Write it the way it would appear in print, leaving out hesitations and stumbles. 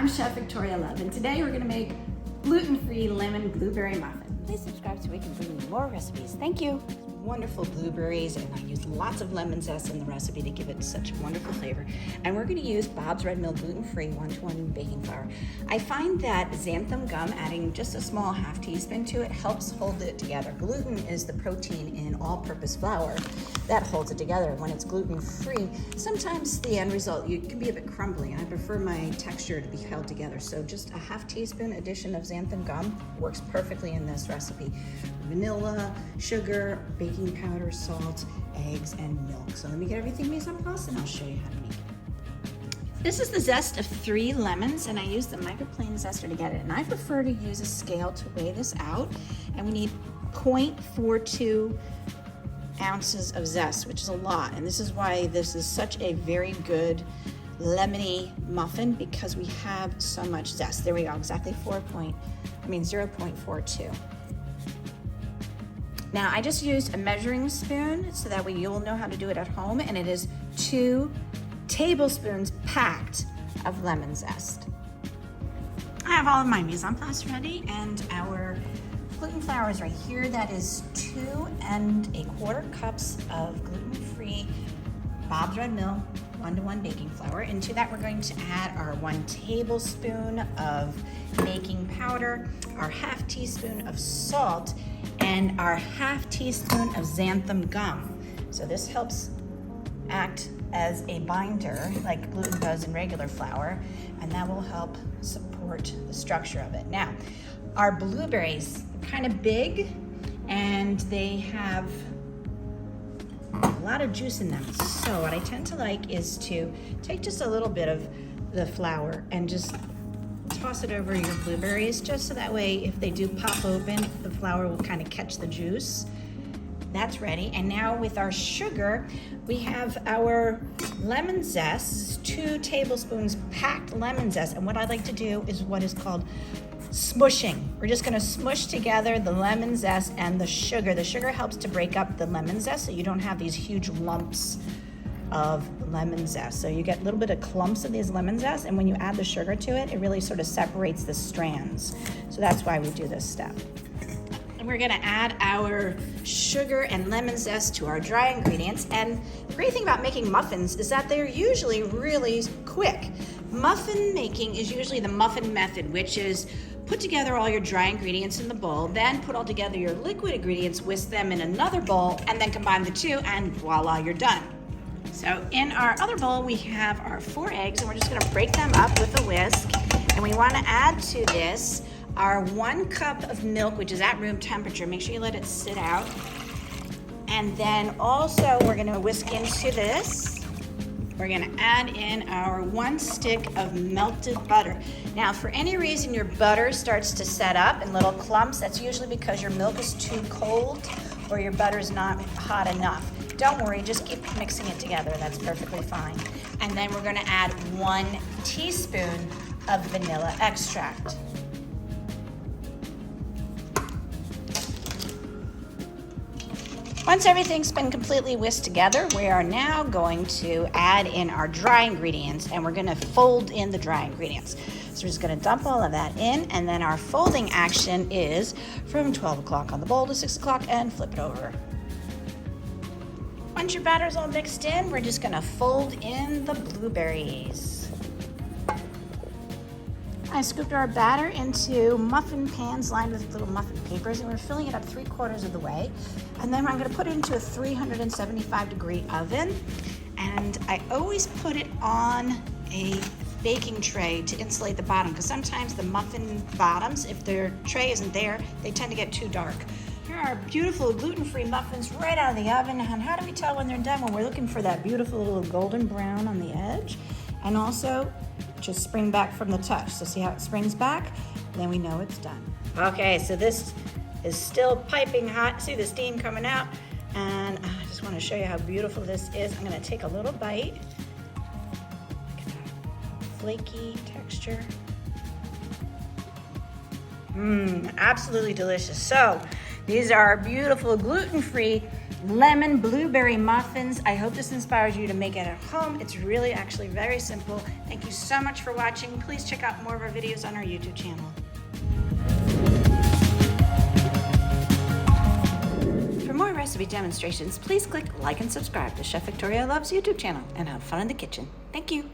I'm Chef Victoria Love, and today we're gonna make gluten-free lemon blueberry muffin. Please subscribe so we can bring you more recipes. Thank you. Wonderful blueberries, and I use lots of lemon zest in the recipe to give it such wonderful flavor. And we're going to use Bob's Red Mill gluten-free 1-to-1 baking flour. I find that xanthan gum, adding just a small half teaspoon to it, helps hold it together. Gluten is the protein in all-purpose flour that holds it together. When it's gluten-free, sometimes the end result can be a bit crumbly, and I prefer my texture to be held together. So just a half teaspoon addition of xanthan gum works perfectly in this recipe. Vanilla, sugar, baking powder, salt, eggs, and milk. So let me get everything mise en place and I'll show you how to make it. This is the zest of 3 lemons, and I use the microplane zester to get it. And I prefer to use a scale to weigh this out. And we need 0.42 ounces of zest, which is a lot. And this is why this is such a very good lemony muffin, because we have so much zest. There we go, exactly 0.42. Now, I just used a measuring spoon so that way you'll know how to do it at home, and it is 2 tablespoons packed of lemon zest. I have all of my mise en place ready, and our gluten flour is right here. That is 2 1/4 cups of gluten-free Bob's Red Mill 1-to-1 baking flour. Into that, we're going to add our 1 tablespoon of baking powder, our half teaspoon of salt, and our half teaspoon of xanthan gum. So this helps act as a binder like gluten does in regular flour, and that will help support the structure of it. Now, our blueberries are kind of big, and they have a lot of juice in them. So what I tend to like is to take just a little bit of the flour and just toss it over your blueberries, just so that way if they do pop open, the flour will kind of catch the juice. That's ready. And now with our sugar, we have our lemon zest, 2 tablespoons packed lemon zest. And what I like to do is what is called smushing. We're just gonna smush together the lemon zest and the sugar. The sugar helps to break up the lemon zest so you don't have these huge lumps of lemon zest. So you get a little bit of clumps of these lemon zest, and when you add the sugar to it, it really sort of separates the strands. So that's why we do this step. And we're gonna add our sugar and lemon zest to our dry ingredients. And the great thing about making muffins is that they're usually really quick. Muffin making is usually the muffin method, which is put together all your dry ingredients in the bowl, then put all together your liquid ingredients, whisk them in another bowl, and then combine the two, and voila, you're done. So in our other bowl, we have our 4 eggs, and we're just gonna break them up with a whisk. And we wanna add to this our 1 cup of milk, which is at room temperature. Make sure you let it sit out. And then also we're gonna whisk into this. We're gonna add in our 1 stick of melted butter. Now, for any reason your butter starts to set up in little clumps, that's usually because your milk is too cold or your butter is not hot enough. Don't worry, just keep mixing it together. That's perfectly fine. And then we're gonna add 1 teaspoon of vanilla extract. Once everything's been completely whisked together, we are now going to add in our dry ingredients, and we're gonna fold in the dry ingredients. So we're just gonna dump all of that in, and then our folding action is from 12 o'clock on the bowl to 6 o'clock, and flip it over. Once your batter's all mixed in, we're just gonna fold in the blueberries. I scooped our batter into muffin pans lined with little muffin papers, and we're filling it up 3/4 of the way. And then I'm gonna put it into a 375-degree oven. And I always put it on a baking tray to insulate the bottom, because sometimes the muffin bottoms, if their tray isn't there, they tend to get too dark. Here are our beautiful gluten-free muffins right out of the oven. And how do we tell when they're done? Well, we're looking for that beautiful little golden brown on the edge, and also just spring back from the touch. So see how it springs back? Then we know it's done. Okay, so this is still piping hot. See the steam coming out? And I just want to show you how beautiful this is. I'm gonna take a little bite. Look at that flaky texture. Absolutely delicious. So these are our beautiful gluten-free lemon blueberry muffins. I hope this inspires you to make it at home. It's really actually very simple. Thank you so much for watching. Please check out more of our videos on our YouTube channel. For more recipe demonstrations, please click like and subscribe to Chef Victoria Loves YouTube channel and have fun in the kitchen. Thank you.